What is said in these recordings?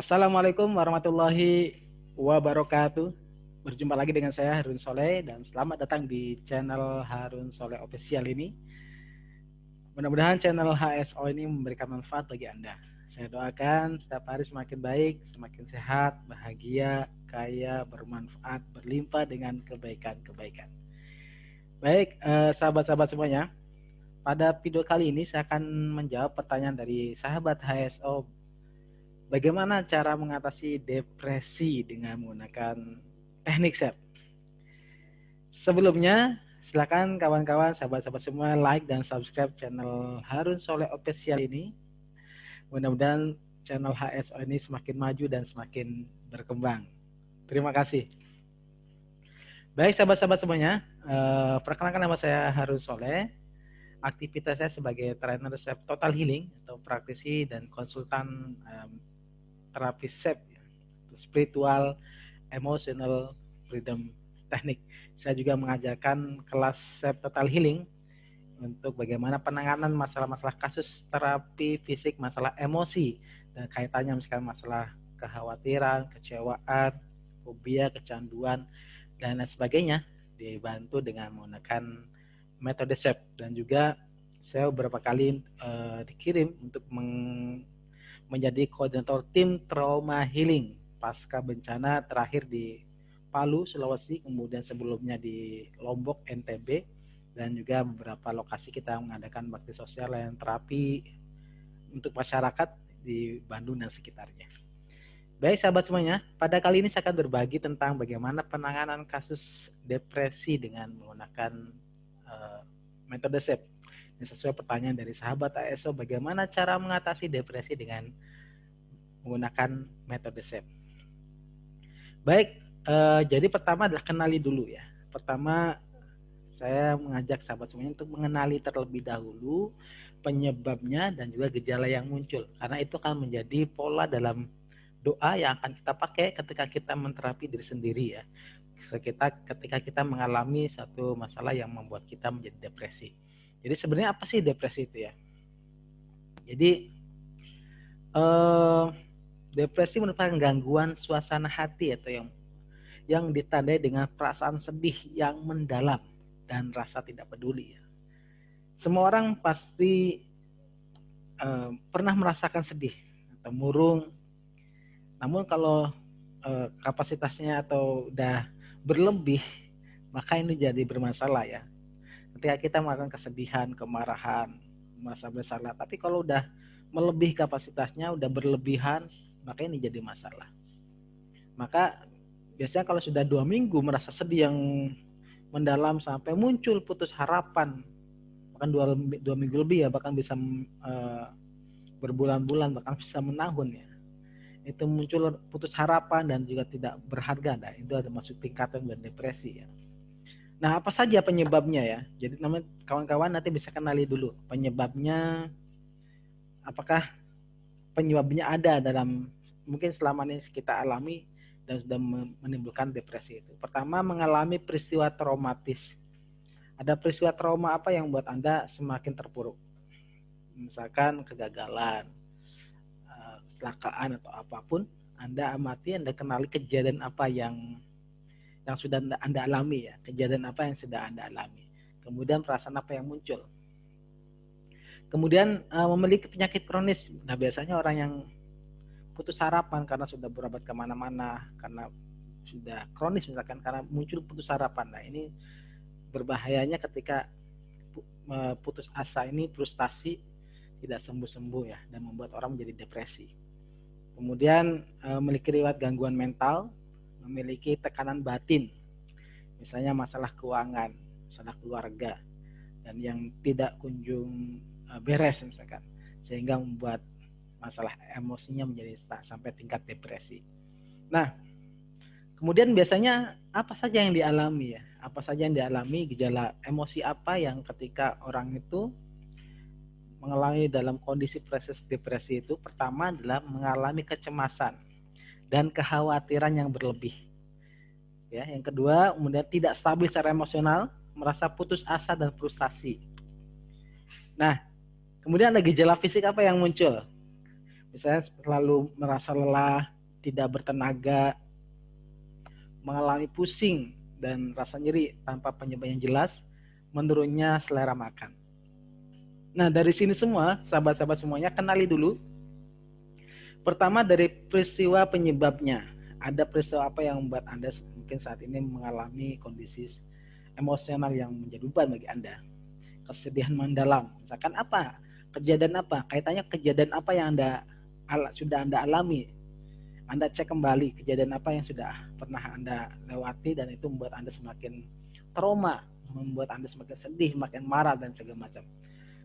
Assalamualaikum warahmatullahi wabarakatuh. Berjumpa lagi dengan saya Harun Soleh dan selamat datang di channel Harun Soleh Official ini. Mudah-mudahan channel HSO ini memberikan manfaat bagi Anda. Saya doakan setiap hari semakin baik, semakin sehat, bahagia, kaya, bermanfaat, berlimpah dengan kebaikan-kebaikan. Baik, sahabat-sahabat semuanya, pada video kali ini saya akan menjawab pertanyaan dari sahabat HSO. Bagaimana cara mengatasi depresi dengan menggunakan teknik SEP? Sebelumnya, silakan kawan-kawan, sahabat-sahabat semua like dan subscribe channel Harun Soleh Official ini. Mudah-mudahan channel HSO ini semakin maju dan semakin berkembang. Terima kasih. Baik sahabat-sahabat semuanya, perkenalkan nama saya Harun Soleh. Aktivitas saya sebagai trainer SEP Total Healing atau praktisi dan konsultan terapi SEP, spiritual, emotional, freedom teknik. Saya juga mengajarkan kelas SEP Total Healing untuk bagaimana penanganan masalah-masalah kasus terapi fisik, masalah emosi, dan kaitannya misalkan masalah kekhawatiran, kecewaan, fobia, kecanduan, dan lain sebagainya, dibantu dengan menggunakan metode SEP. Dan juga saya beberapa kali dikirim untuk menjadi koordinator tim trauma healing pasca bencana terakhir di Palu, Sulawesi, kemudian sebelumnya di Lombok, NTB, dan juga beberapa lokasi kita mengadakan bakti sosial layanan terapi untuk masyarakat di Bandung dan sekitarnya. Baik sahabat semuanya, pada kali ini saya akan berbagi tentang bagaimana penanganan kasus depresi dengan menggunakan metode SEP. Ini sesuai pertanyaan dari sahabat ASO, bagaimana cara mengatasi depresi dengan menggunakan metode SEP. Baik, jadi pertama adalah kenali dulu ya. Pertama saya mengajak sahabat semuanya untuk mengenali terlebih dahulu penyebabnya dan juga gejala yang muncul. Karena itu akan menjadi pola dalam doa yang akan kita pakai ketika kita menterapi diri sendiri ya. Ketika kita mengalami satu masalah yang membuat kita menjadi depresi. Jadi sebenarnya apa sih depresi itu ya? Jadi depresi merupakan gangguan suasana hati atau yang ditandai dengan perasaan sedih yang mendalam dan rasa tidak peduli. Semua orang pasti pernah merasakan sedih atau murung. Namun kalau kapasitasnya atau udah berlebih, maka ini jadi bermasalah ya. Ketika kita melakukan kesedihan, kemarahan, merasa bersalah, tapi kalau udah melebihi kapasitasnya, udah berlebihan, maka ini jadi masalah. Maka biasanya kalau sudah 2 minggu merasa sedih yang mendalam sampai muncul putus harapan, bahkan 2 minggu lebih ya, bahkan bisa berbulan-bulan, bahkan bisa menahun ya, itu muncul putus harapan dan juga tidak berharga. Nah, itu ada masuk tingkatan dan depresi ya. Nah, apa saja penyebabnya ya? Jadi kawan-kawan nanti bisa kenali dulu penyebabnya. Apakah penyebabnya ada dalam mungkin selama ini kita alami dan sudah menimbulkan depresi itu. Pertama, mengalami peristiwa traumatis. Ada peristiwa trauma apa yang membuat Anda semakin terpuruk? Misalkan kegagalan, kecelakaan atau apapun, Anda amati, Anda kenali kejadian apa yang sudah Anda alami ya, kejadian apa yang sudah Anda alami. Kemudian perasaan apa yang muncul. Kemudian memiliki penyakit kronis. Nah, biasanya orang yang putus harapan karena sudah berobat kemana-mana, karena sudah kronis misalkan, karena muncul putus harapan. Nah, ini berbahayanya ketika putus asa ini, frustasi, tidak sembuh-sembuh ya, dan membuat orang menjadi depresi. Kemudian memiliki riwayat gangguan mental, memiliki tekanan batin, misalnya masalah keuangan, masalah keluarga, dan yang tidak kunjung beres misalkan, sehingga membuat masalah emosinya menjadi sampai tingkat depresi. Nah, kemudian biasanya apa saja yang dialami ya? Apa saja yang dialami, gejala emosi apa yang ketika orang itu mengalami dalam kondisi proses depresi itu? Pertama adalah mengalami kecemasan dan kekhawatiran yang berlebih. Ya, yang kedua, kemudian tidak stabil secara emosional, merasa putus asa dan frustasi. Nah, kemudian ada gejala fisik apa yang muncul? Misalnya selalu merasa lelah, tidak bertenaga, mengalami pusing dan rasa nyeri tanpa penyebab yang jelas, menurunnya selera makan. Nah, dari sini semua, sahabat-sahabat semuanya, kenali dulu. Pertama dari peristiwa penyebabnya. Ada peristiwa apa yang membuat Anda mungkin saat ini mengalami kondisi emosional yang menjadi beban bagi Anda. Kesedihan mendalam. Misalkan apa? Kejadian apa? Kaitannya kejadian apa yang sudah Anda alami. Anda cek kembali kejadian apa yang sudah pernah Anda lewati dan itu membuat Anda semakin trauma, membuat Anda semakin sedih, makin marah dan segala macam.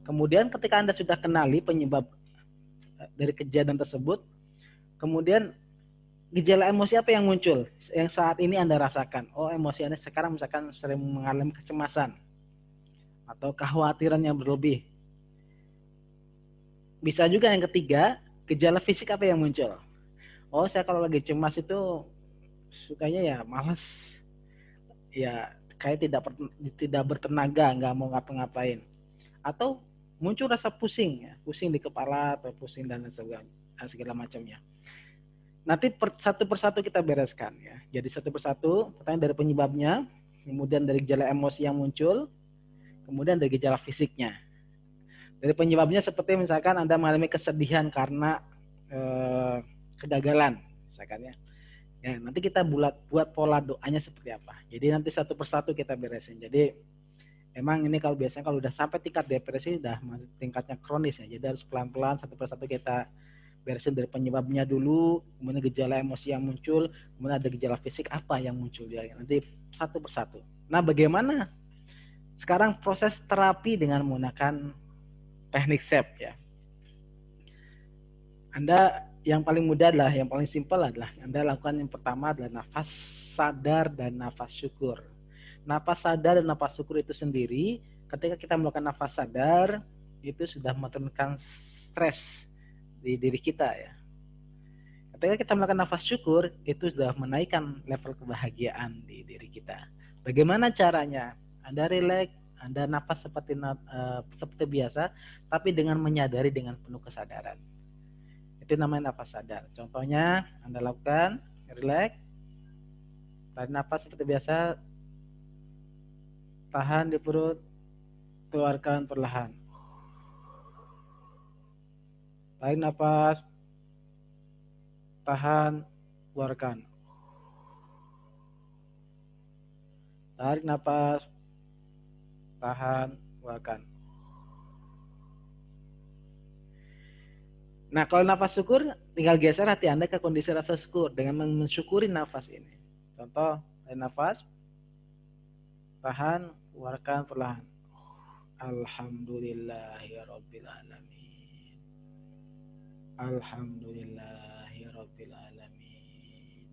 Kemudian ketika Anda sudah kenali penyebab dari kejadian tersebut, kemudian gejala emosi apa yang muncul yang saat ini Anda rasakan? Oh, emosi Anda sekarang misalkan sering mengalami kecemasan atau kekhawatiran yang berlebih. Bisa juga yang ketiga, gejala fisik apa yang muncul? Oh, saya kalau lagi cemas itu sukanya ya malas, ya kayak tidak bertenaga, nggak mau ngapa-ngapain. Atau muncul rasa pusing, ya, pusing di kepala atau pusing dan segala macamnya. Nanti satu persatu kita bereskan ya. Jadi satu persatu, pertanyaan dari penyebabnya, kemudian dari gejala emosi yang muncul, kemudian dari gejala fisiknya. Dari penyebabnya seperti misalkan Anda mengalami kesedihan karena kegagalan, misalkan ya. Ya, nanti kita buat pola doanya seperti apa. Jadi nanti satu persatu kita beresin. Jadi emang ini kalau biasanya kalau udah sampai tingkat depresi udah tingkatnya kronis ya. Jadi harus pelan-pelan satu persatu kita beresin dari penyebabnya dulu, kemudian gejala emosi yang muncul, kemudian ada gejala fisik apa yang muncul ya. Nanti satu persatu. Nah, bagaimana sekarang proses terapi dengan menggunakan teknik SEP ya. Anda yang paling mudah adalah, yang paling simpel adalah Anda lakukan yang pertama adalah nafas sadar dan nafas syukur. Nafas sadar dan nafas syukur itu sendiri, ketika kita melakukan nafas sadar, itu sudah menurunkan stres di diri kita ya. Ketika kita melakukan nafas syukur, itu sudah menaikkan level kebahagiaan di diri kita. Bagaimana caranya? Anda rileks, Anda nafas seperti biasa, tapi dengan menyadari dengan penuh kesadaran. Itu namanya nafas sadar. Contohnya Anda lakukan relax, tarik nafas seperti biasa, tahan di perut, keluarkan perlahan. Tarik nafas, tahan, keluarkan. Tarik nafas, tahan, keluarkan. Nah, kalau nafas syukur, tinggal geser hati Anda ke kondisi rasa syukur dengan mensyukuri nafas ini. Contoh, tarik nafas, tahan, keluarkan perlahan. Alhamdulillahirabbil alamin. Alhamdulillahirabbil alamin.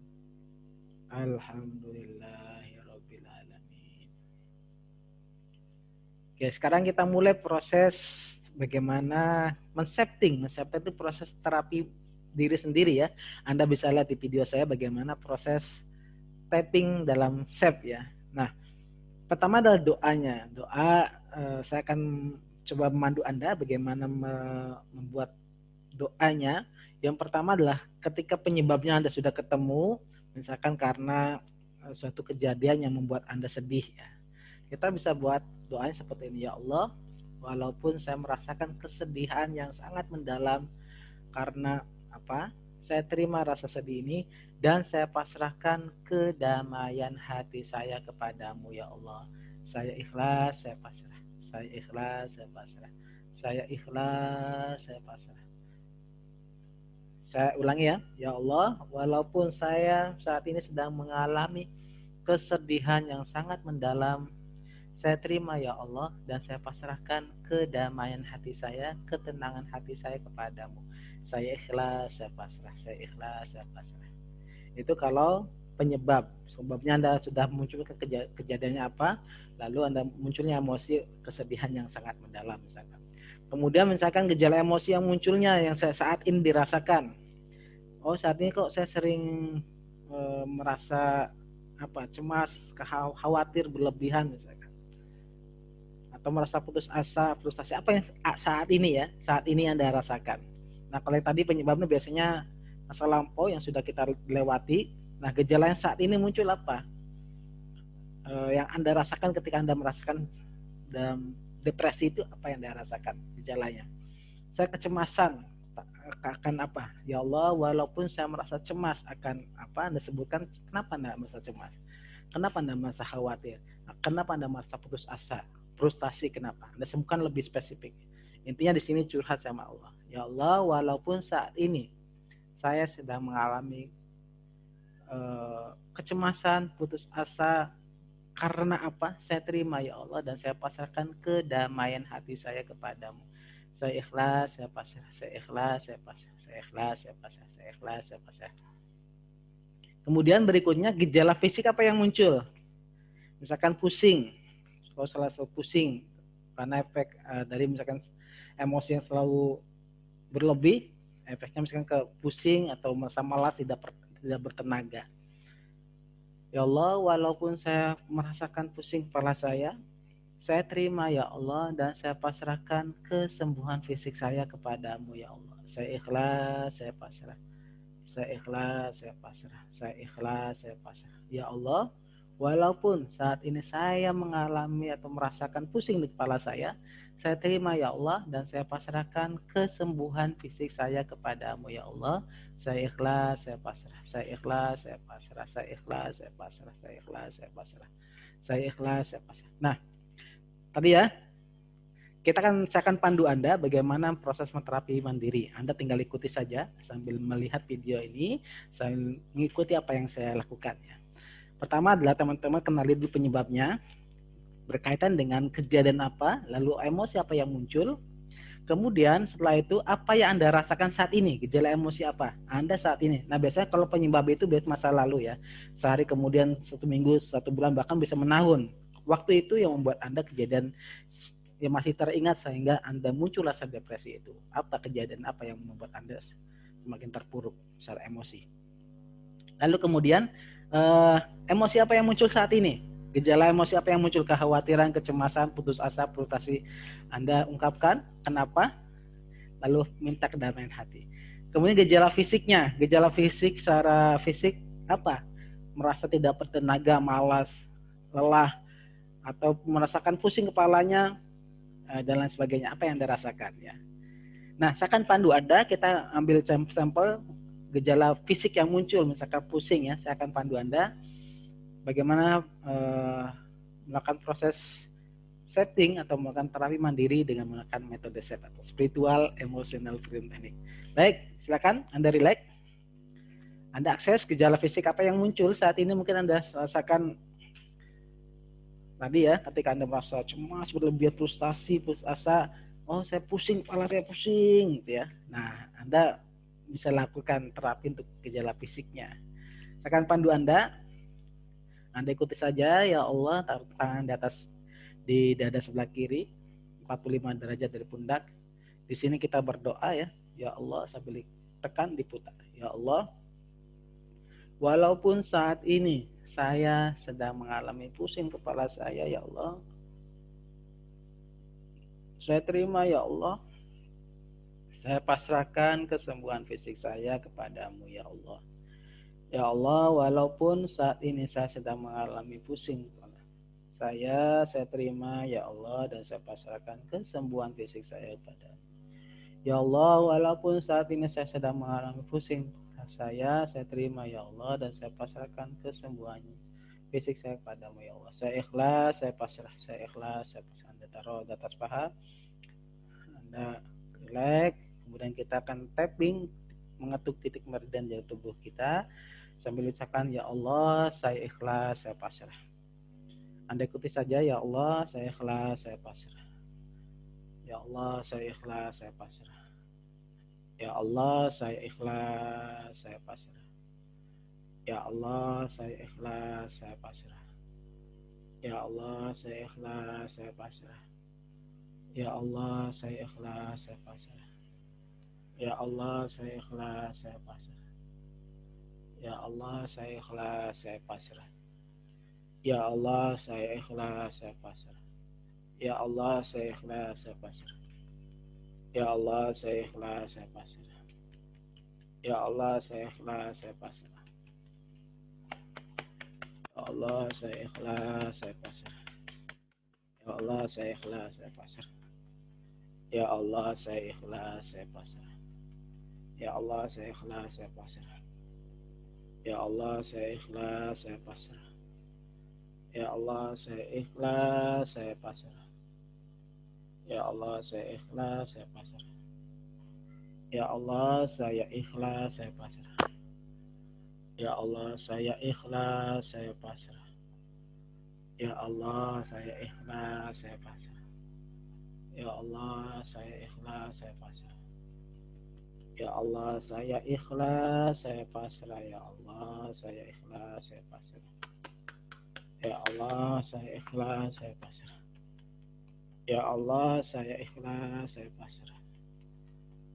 Alhamdulillahirabbil alamin. Oke, sekarang kita mulai proses bagaimana men-setting itu proses terapi diri sendiri ya. Anda bisa lihat di video saya bagaimana proses tapping dalam SEP ya. Nah, pertama adalah doanya. Doa saya akan coba memandu Anda bagaimana membuat doanya. Yang pertama adalah ketika penyebabnya Anda sudah ketemu, misalkan karena suatu kejadian yang membuat Anda sedih ya. Kita bisa buat doanya seperti ini, ya Allah, walaupun saya merasakan kesedihan yang sangat mendalam karena apa? Saya terima rasa sedih ini dan saya pasrahkan kedamaian hati saya kepadamu, ya Allah. Saya ikhlas, saya pasrah. Saya ikhlas, saya pasrah. Saya ikhlas, saya pasrah. Saya ulangi ya. Ya Allah, walaupun saya saat ini sedang mengalami kesedihan yang sangat mendalam, saya terima ya Allah dan saya pasrahkan kedamaian hati saya, ketenangan hati saya kepadamu. Saya ikhlas, saya pasrah. Saya ikhlas, saya pasrah. Itu kalau penyebab. Sebabnya Anda sudah muncul ke kejadiannya apa, lalu Anda munculnya emosi kesedihan yang sangat mendalam misalkan. Kemudian misalkan gejala emosi yang munculnya yang saya saat ini dirasakan. Oh, saat ini kok saya sering merasa cemas, khawatir berlebihan misalkan. Atau merasa putus asa, frustasi apa yang saat ini Anda rasakan. Nah, kalau yang tadi penyebabnya biasanya masa lampau yang sudah kita lewati. Nah, gejala yang saat ini muncul apa? Yang Anda rasakan ketika Anda merasakan dalam depresi itu apa yang Anda rasakan gejalanya? Saya kecemasan akan apa? Ya Allah, walaupun saya merasa cemas akan apa Anda sebutkan, kenapa Anda merasa cemas? Kenapa Anda merasa khawatir? Kenapa Anda merasa putus asa? Frustasi kenapa? Anda sebutkan lebih spesifik. Intinya di sini curhat sama Allah. Ya Allah, walaupun saat ini saya sedang mengalami kecemasan, putus asa, karena apa? Saya terima ya Allah dan saya pasrahkan kedamaian hati saya kepadamu. Saya ikhlas, saya pasrah, saya ikhlas, saya pasrah, saya ikhlas, saya pasrah, saya ikhlas, saya pasrah. Kemudian berikutnya gejala fisik apa yang muncul? Misalkan pusing, kalau selalu pusing karena efek dari misalkan emosi yang selalu berlebih, efeknya misalkan ke pusing atau merasa malas, tidak bertenaga. Ya Allah, walaupun saya merasakan pusing kepala saya terima ya Allah dan saya pasrahkan kesembuhan fisik saya kepadamu ya Allah. Saya ikhlas, saya pasrah. Saya ikhlas, saya pasrah. Saya ikhlas, saya pasrah. Ya Allah, walaupun saat ini saya mengalami atau merasakan pusing di kepala saya terima ya Allah dan saya pasrahkan kesembuhan fisik saya kepadamu ya Allah. Saya ikhlas, saya pasrah. Saya ikhlas, saya pasrah. Saya ikhlas, saya pasrah. Saya ikhlas, saya pasrah. Saya ikhlas, saya pasrah. Nah, tadi ya, saya akan pandu Anda bagaimana proses terapi mandiri. Anda tinggal ikuti saja sambil melihat video ini, sambil mengikuti apa yang saya lakukan. Ya. Pertama adalah teman-teman kenali dulu penyebabnya, berkaitan dengan kejadian apa, lalu emosi apa yang muncul. Kemudian setelah itu apa yang Anda rasakan saat ini, gejala emosi apa Anda saat ini. Nah biasanya kalau penyebab itu biasa masa lalu ya, sehari kemudian 1 minggu, 1 bulan, bahkan bisa menahun. Waktu itu yang membuat Anda kejadian yang masih teringat sehingga Anda muncul rasa depresi itu. Apa kejadian apa yang membuat Anda semakin terpuruk secara emosi. Lalu kemudian emosi apa yang muncul saat ini? Gejala emosi apa yang muncul? Kekhawatiran, kecemasan, putus asa, frustasi. Anda ungkapkan kenapa, lalu minta kedamaian hati. Kemudian gejala fisiknya, gejala fisik secara fisik apa? Merasa tidak bertenaga, malas, lelah, atau merasakan pusing kepalanya, dan lain sebagainya. Apa yang Anda rasakan ya? Nah, saya akan pandu Anda, kita ambil sampel gejala fisik yang muncul, misalkan pusing ya, saya akan pandu Anda bagaimana melakukan proses setting atau melakukan terapi mandiri dengan menggunakan metode SET atau Spiritual Emotional Freedom Technique. Baik, silakan Anda relax. Anda akses gejala fisik apa yang muncul saat ini. Mungkin Anda rasakan tadi ya, ketika Anda merasa cemas, berlebihan, frustasi, putus asa, oh saya pusing, kepala saya pusing gitu ya. Nah, Anda bisa lakukan terapi untuk gejala fisiknya. Saya akan pandu Anda ikuti saja ya Allah, taruh tangan di atas di dada sebelah kiri 45 derajat dari pundak. Di sini kita berdoa ya, ya Allah sambil tekan diputar. Ya Allah, walaupun saat ini saya sedang mengalami pusing kepala saya ya Allah, saya terima ya Allah. Saya pasrahkan kesembuhan fisik saya kepadamu ya Allah. Ya Allah, walaupun saat ini saya sedang mengalami pusing kepala saya terima ya Allah dan saya pasrahkan kesembuhan fisik saya kepadamu. Ya Allah, walaupun saat ini saya sedang mengalami pusing saya terima ya Allah dan saya pasrahkan kesembuhan fisik saya kepadamu ya Allah. Saya ikhlas, saya pasrah, saya ikhlas, saya pasrah. Anda taruh di atas paha, Anda relax, kemudian kita akan tapping mengetuk titik meridian dari tubuh kita sambil ucapkan ya Allah, saya ikhlas, saya pasrah. Anda ikuti saja ya Allah, saya ikhlas, saya pasrah. Ya Allah, saya ikhlas, saya pasrah. Ya Allah, saya ikhlas, saya pasrah. Ya Allah, saya ikhlas, saya pasrah. Ya Allah, saya ikhlas, saya pasrah. Ya Allah, saya ikhlas, saya pasrah. Ya Allah, saya ikhlas, saya pasrah. Ya Allah, saya ikhlas, saya pasrah. Ya Allah, saya ikhlas, saya pasrah. Ya Allah, saya ikhlas, saya pasrah. Ya Allah, saya ikhlas, saya pasrah. Ya Allah, saya ikhlas, saya pasrah. Ya Allah, saya ikhlas, saya pasrah. Ya Allah, saya ikhlas, saya pasrah. Ya Allah, saya ikhlas, saya pasrah. Ya Allah, saya ikhlas, saya pasrah. Ya Allah, saya ikhlas, saya pasrah. Ya Allah, saya ikhlas, saya pasrah. Ya Allah, saya ikhlas, saya pasrah. Ya Allah, saya ikhlas, saya pasrah. Ya Allah, saya ikhlas, saya pasrah. Ya Allah, saya ikhlas, saya pasrah. Ya Allah, saya ikhlas, saya pasrah. Ya Allah, saya ikhlas, saya pasrah. Ya Allah, saya ikhlas, saya pasrah. Ya Allah, saya ikhlas, saya pasrah. Ya Allah, saya ikhlas, saya pasrah.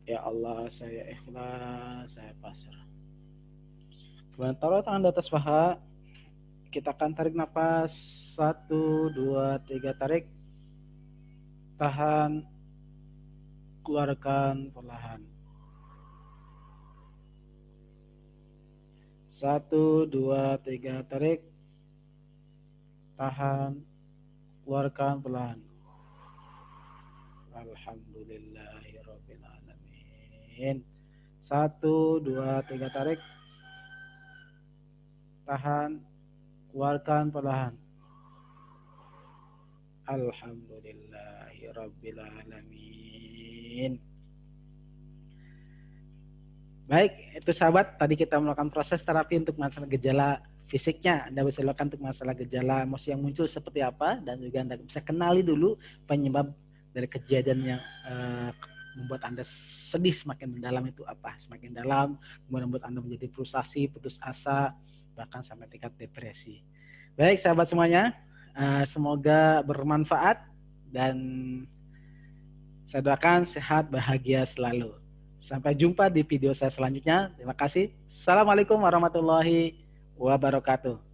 Ya Allah, saya ikhlas, saya pasrah. Kemudian taruh tangan di atas paha. Kita akan tarik nafas. 1, 2, 3, tarik. Tahan. Keluarkan perlahan. 1, 2, 3, tarik. Tahan. Keluarkan perlahan. Alhamdulillahirabbil alamin. 1, 2, 3, tarik. Tahan. Keluarkan perlahan. Alhamdulillahirabbil alamin. Baik, itu sahabat, tadi kita melakukan proses terapi untuk masalah gejala fisiknya. Anda bisa lakukan untuk masalah gejala emosi yang muncul seperti apa, dan juga Anda bisa kenali dulu penyebab dari kejadian yang membuat Anda sedih semakin mendalam itu apa. Semakin dalam, kemudian membuat Anda menjadi frustasi, putus asa, bahkan sampai tingkat depresi. Baik, sahabat semuanya, semoga bermanfaat dan saya doakan sehat, bahagia selalu. Sampai jumpa di video saya selanjutnya. Terima kasih. Assalamualaikum warahmatullahi wabarakatuh.